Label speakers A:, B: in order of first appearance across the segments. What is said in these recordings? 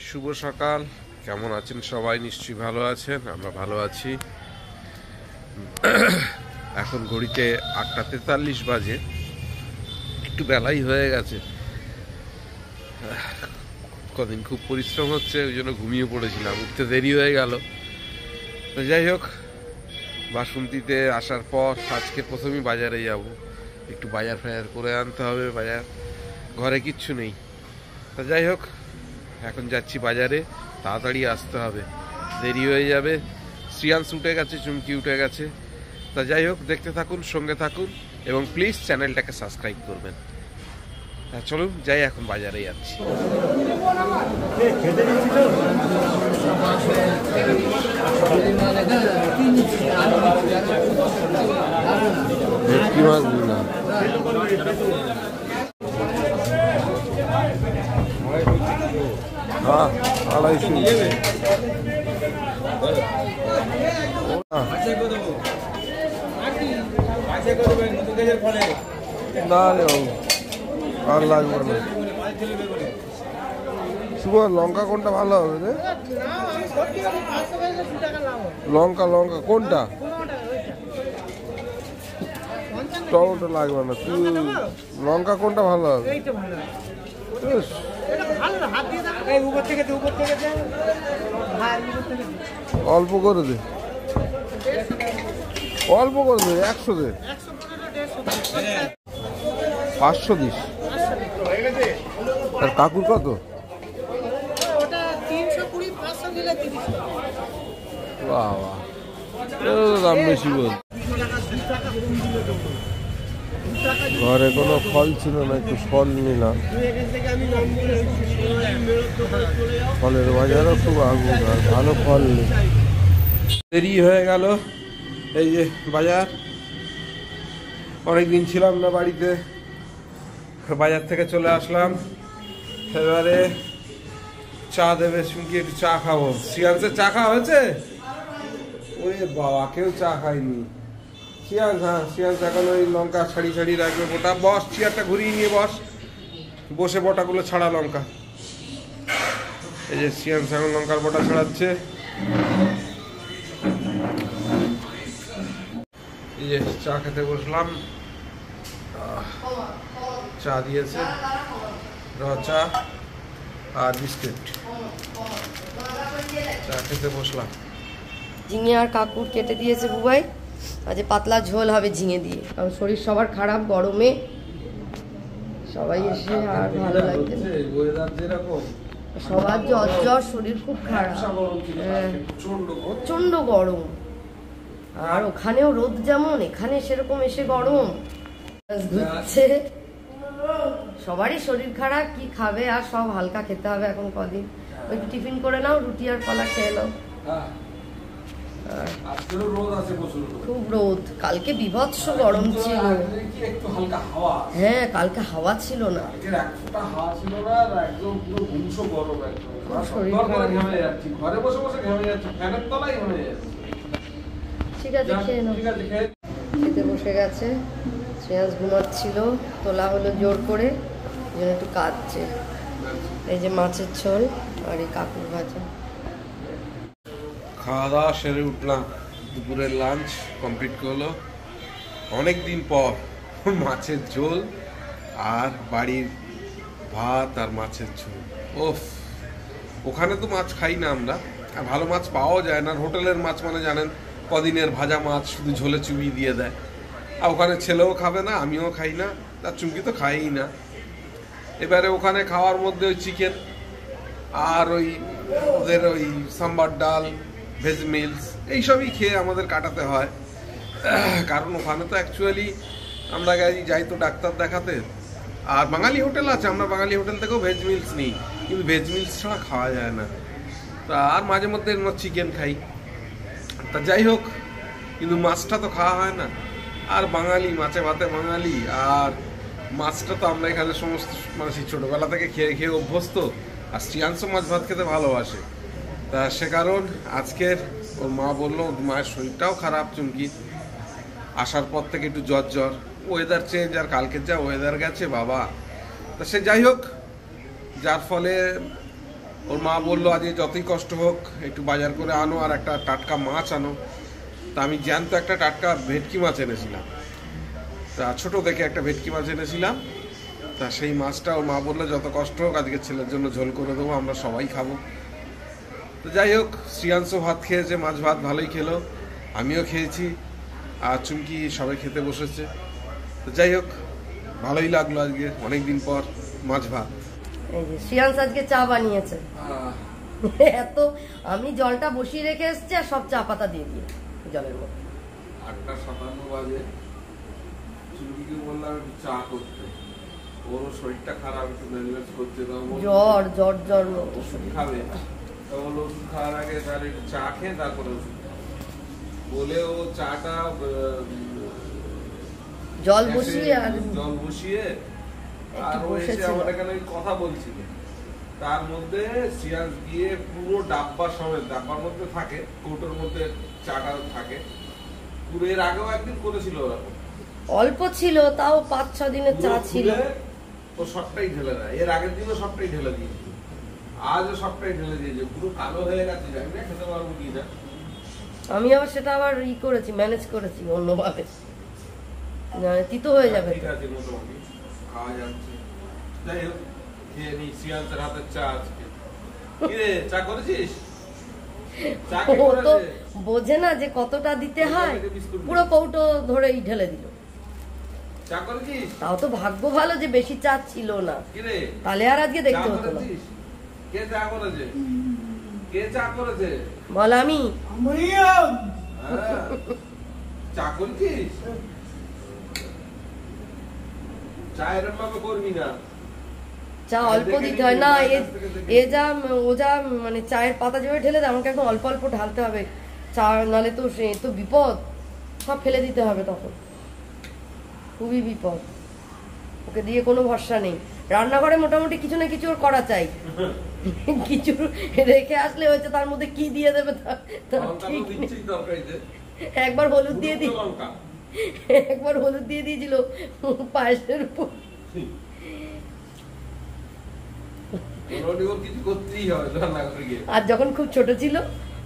A: শুভ সকাল। কেমন আছেন সবাই? নিশ্চয়ই ভালো আছেন, আমরা ভালো আছি। এখন ঘড়িতে 8:43 বাজে, একটু বেলাই হয়ে গেছে। কদিন খুব পরিশ্রম হচ্ছে, ওই জন্য ঘুমিয়ে পড়েছিলাম, উঠতে দেরি হয়ে গেল। তো যাই হোক, বাসন্তীতে আসার পর আজকে প্রথমেই বাজারে যাব, একটু বাজার ফাজার করে আনতে হবে। বাজার ঘরে কিচ্ছু নেই। তা যাই হোক, এখন যাচ্ছি বাজারে, তাড়াতাড়ি আসতে হবে, দেরি হয়ে যাবে। শ্রিয়াংশ উঠে গেছে, চুমকি উঠে গেছে। তা যাই হোক, দেখতে থাকুন, সঙ্গে থাকুন এবং প্লিজ চ্যানেলটাকে সাবস্ক্রাইব করবেন। হ্যাঁ চলুন যাই, এখন বাজারে যাচ্ছি। ভেটকি মাছ না, হ্যাঁ 250 না রে বাবু, আর লাগবে না। শুভ, লঙ্কা কোনটা ভালো হবে রে? লঙ্কা লঙ্কা কোনটা? টমেটো লাগবে না, তুই লঙ্কা কোনটা ভালো হবে? অল্প করে দে, অল্প করে দে, 100 দে, 500 দিস। আর কাকুর কত? বাহ বাহ, দাম বেশি বল। ঘরে কোনো ফল ছিল না, একটু ফল নিলাম। ফলের বাজারও খুব আগুন, আর ভালো ফল নেই। দেরি হয়ে গেল। এই যে বাজার, অনেকদিন ছিলাম না বাড়িতে, বাজার থেকে চলে আসলাম। এবারে চা দেবে শুনকি, একটু চা খাবো। শ্রিয়াংশের চা খাওয়া হয়েছে? ওরে বাবা, কেউ চা খায়নি। শ্রিয়াংশ, হ্যাঁ শ্রিয়াংশ এখন ওই লঙ্কা ছাড়ি ছাড়ি রাখবে বোটা। বস, চেয়ারটা ঘুরিয়ে নিয়ে বস, বসে বোটাগুলো ছাড়া লঙ্কা। এই যে শ্রিয়াংশ এখন লঙ্কার বোটা ছাড়াচ্ছে। এই যে চা খেতে বসলাম, চা দিয়েছে, র চা আর বিস্কিট। চা খেতে বসলাম।
B: ঝিঙে আর কাকুর কেটে দিয়েছে বুবাই, আজ পাতলা ঝোল হবে ঝিঙে দিয়ে, কারণ শরীর সবার খারাপ, গরমে সবাই এসে আর ভালো লাগছে না। সবার জ্বর জ্বর, শরীর খুব খারাপ, প্রচন্ড গরম। আর ওখানেও রোদ যেমন, এখানে সেরকম এসে গরম ঘুরছে। সবারই শরীর খারাপ, কি খাবে আর, সব হালকা খেতে হবে এখন কদিন। একটু টিফিন করে নাও, রুটি আর কলা খেয়ে নাও। খুব রোদ, কালকে বিভৎস গরম ছিল। হ্যাঁ কালকে হাওয়া ছিল না, ঠিক আছে খেয়ে নাও। খেতে বসে গেছে, শ্রেয়াস ঘুমাচ্ছিল, তোলা হলো জোর করে, একটু কাঁদছে। এই যে মাছের ঝোল আর এই কাকুর ভাজা।
A: খাওয়া দাওয়া সেরে উঠলাম, দুপুরের লাঞ্চ কমপ্লিট করলো। অনেক দিন পর মাছের ঝোল আর বাড়ির ভাত আর মাছের ঝোল। ওফ, ওখানে তো মাছ খাই না আমরা, আর ভালো মাছ পাওয়া যায় না। হোটেলের মাছ মানে জানেন, কদিনের ভাজা মাছ শুধু ঝোলে চুবিয়ে দিয়ে দেয়। আর ওখানে ছেলেও খাবে না, আমিও খাই না, তার চুমকি তো খাইই না। এবারে ওখানে খাওয়ার মধ্যে ওই চিকেন আর ওই ওদের ওই সাম্বার ডাল, ভেজ মিলস, এইসবই খেয়ে আমাদের কাটাতে হয়। কারণ ওখানে তো অ্যাকচুয়ালি আমরা যাই তো ডাক্তার দেখাতে, আর বাঙালি হোটেল আছে, আমরা বাঙালি হোটেল থেকেও ভেজ মিলস নিই, কিন্তু ভেজ মিলস ছাড়া খাওয়া যায় না। তা আর মাঝে মধ্যে চিকেন খাই। তা যাই হোক, কিন্তু মাছটা তো খাওয়া হয় না। আর বাঙালি, মাছে ভাতে বাঙালি, আর মাছটা তো আমরা এখানে সমস্ত মানুষই ছোটোবেলা থেকে খেয়ে খেয়ে অভ্যস্ত। আর শ্রিয়াংশ মাছ ভাত খেতে ভালোবাসে। তা সে কারণ আজকের ওর মা বললো, মায়ের শরীরটাও খারাপ চুমকি, আসার পর থেকে একটু জ্বর জ্বর, ওয়েদার চেঞ্জ, আর কালকে যা ওয়েদার গেছে বাবা। তা সে যাই হোক, যার ফলে ওর মা বললো আজকে যতই কষ্ট হোক একটু বাজার করে আনো আর একটা টাটকা মাছ আনো। তা আমি জ্যান্ত একটা টাটকা ভেটকি মাছ এনেছিলাম, তা ছোট দেখে একটা ভেটকি মাছ এনেছিলাম। তা সেই মাছটা ওর মা বললো যত কষ্ট হোক আজকে ছেলের জন্য ঝোল করে দেবো, আমরা সবাই খাবো। তো যাই হোক, শ্রিয়াংশ ভাত খেয়েছে, মাছ ভাত ভালোই খেলো, আমিও খেয়েছি, আর চুমকি সবাই খেতে বসেছে। তো যাই হোক, ভালোই লাগলো আজকে অনেকদিন পর মাছ ভাত।
B: এই যে শ্রিয়াংশ আজকে চা বানিয়েছে। এত আমি জলটা বসিয়ে রেখে এসেছি আর সব চা পাতা দিয়ে দিয়ে জলের মধ্যে।
A: 8:57 বাজে, চুমকিকে বললাম একটু চা করতে, ওর শরীরটা খারাপ, একটু ম্যানেজ করতে দাও,
B: জ্বর জ্বর জ্বর মতো
A: ওষুধ খাবে। তা বললো ওষুধ খাওয়ার আগে তাহলে একটু চা খেয়ে তারপরে ওষুধ বলে ও চাটা
B: জল বসিয়ে
A: আর ও এসে আমার এখানে কথা বলছিল, তার মধ্যে সিয়াজ গিয়ে পুরো ডাব্বা সমেত, ডাব্বার মধ্যে থাকে, কৌটোর মধ্যে চাটা থাকে পুরো। এর আগেও একদিন করেছিল ওরকম,
B: অল্প ছিল তাও 5-6 দিনের চা ছিল,
A: ও সবটাই ঢেলে দেয়। এর আগের দিনও সবটাই ঢেলে দিয়েছে, আজও সবটাই ঢেলে দিয়েছে, পুরো কালো হয়ে গেছে, জানি না খেতে পারবো কি না।
B: আমি আবার সেটা আবার করেছি, ম্যানেজ করেছি অন্যভাবে, তিতো হয়ে যাবে।
A: ঠিক আছে, মোটামুটি খাওয়া যাচ্ছে। যাই হোক, খেয়ে নি সিয়ান্সের হাতের চা আজকে। কি রে, চা করেছিস?
B: ও তো বোঝে না যে কতটা দিতে হয়, পুরো কৌটো ধরেই ঢেলে দিল।
A: চা করেছিস?
B: তাও তো ভাগ্য ভালো যে বেশি চা ছিল না,
A: কি রে
B: তাহলে আর আজকে দেখতে হতো না।
A: কে চা করেছে? কে চা করেছে?
B: বল আমি।
A: চা করেছিস? চা এরকম ভাবে করবি না,
B: চা অল্প দিতে হয় না। ও যা মানে চায়ের পাতা যেভাবে ঢেলে দেয়, আমাকে একদম অল্প অল্প ঢালতে হবে চা, নাহলে তো সে তো বিপদ, সব ফেলে দিতে হবে, তখন খুবই বিপদ। ওকে দিয়ে কোনো ভরসা নেই। রান্নাঘরে মোটামুটি কিছু না কিছু ওর করা চাই, কিছু রেখে আসলে হয়েছে তার মধ্যে কি দিয়ে দেবে একবার হলুদ দিয়ে দিয়েছিল পায়েসের উপর। আর যখন খুব ছোট ছিল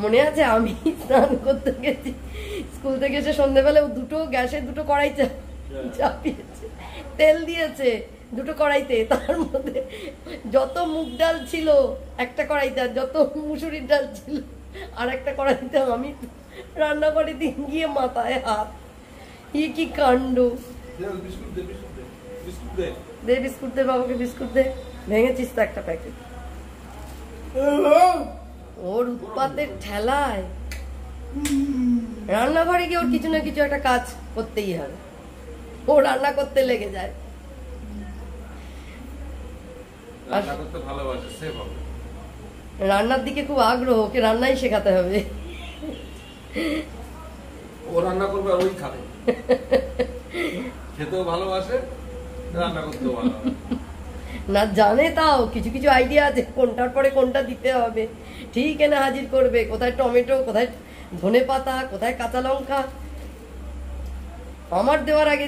B: মনে আছে, আমি স্নান করতে গেছি, স্কুল থেকে এসে সন্ধ্যেবেলা গ্যাসে দুটো কড়াই চাপিয়েছে, তেল দিয়েছে দুটো কড়াইতে, তার মধ্যে যত মুগ ডাল ছিল একটা কড়াইতে, আর যত মুসুরির ডাল ছিল আর একটা কড়াইতে। আমি রান্না করে গিয়ে মাথায় হাত, কি কাণ্ড। দে বিস্কুট দে, বাবাকে বিস্কুট দে, ভেঙেছিস তো একটা প্যাকেট। ওর উৎপাতের ঠেলায় রান্নাঘরে গিয়ে ওর কিছু না কিছু একটা কাজ করতেই হবে, ও রান্না করতে লেগে যায়। রান্নার দিকে খুব আগ্রহ, ওকে রান্নাই শেখাতে হবে।
A: ও রান্না করবে আর ওই খাবে, খেতেও ভালোবাসে, রান্না করতেও ভালোবাসে।
B: না জানে, তাও কিছু কিছু আইডিয়া আছে কোনটার পরে কোনটা দিতে হবে, ঠিক এনে হাজির করবে, কোথায় টমেটো, কোথায় ধনেপাতা, কোথায় কাঁচা লঙ্কা, আমার দেওয়ার আগে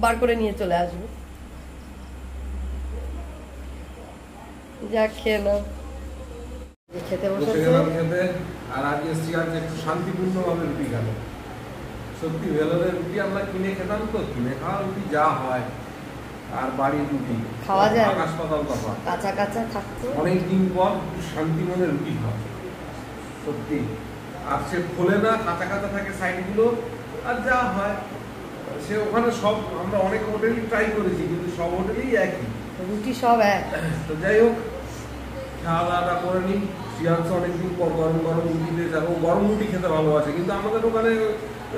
B: বার করে নিয়ে চলে আসবে। যা খেয়ে নাও, খেতে বসে
A: খেতে। আর আজকে সিয়াজ একটু শান্তিপূর্ণ ভাবে রুটি খেলো। সত্যি ভেলোরের রুটি আমরা কিনে খেতাম, তো কিনে খাওয়া রুটি যা হয়, আর বাড়ির রুটি
B: খাওয়া যায়
A: আকাশ পাতাল তফাৎ।
B: কাঁচা কাঁচা থাকতো,
A: অনেকদিন পর শান্তি মনে রুটি খাওয়া সত্যি। আর সে খোলে না, কাঁচা কাঁচা থাকে সাইড গুলো, আর যা হয় সে ওখানে সব, আমরা অনেক হোটেলই ট্রাই করেছি, কিন্তু সব হোটেলেই একই
B: রুটি, সব এক।
A: তো যাই হোক, খাওয়া দাওয়াটা করে নিই। সিয়াংশ অনেকদিন পর গরম গরম রুটিতে যাবো, গরম রুটি খেতে ভালোবাসে, কিন্তু আমাদের ওখানে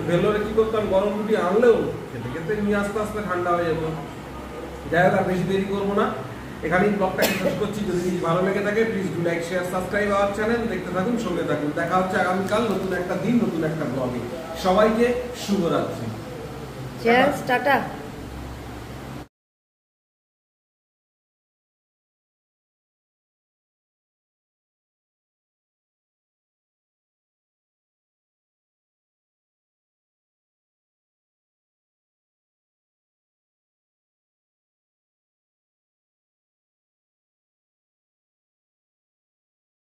A: ভেলোরে কি করতাম, গরম রুটি আনলেও খেতে খেতে নিয়ে আস্তে আস্তে ঠান্ডা হয়ে যেত। যাই হোক, আর বেশি দেরি করবো না, এখানেই ব্লগটাকে শেষ করছি। যদি ভালো লেগে থাকে please do like, share, subscribe our channel. দেখতে থাকুন, সঙ্গে থাকুন। দেখা হচ্ছে আগামীকাল নতুন একটা দিন, নতুন একটা ব্লগে। সবাইকে শুভরাত্রি,
B: চিয়ার্স, টাটা।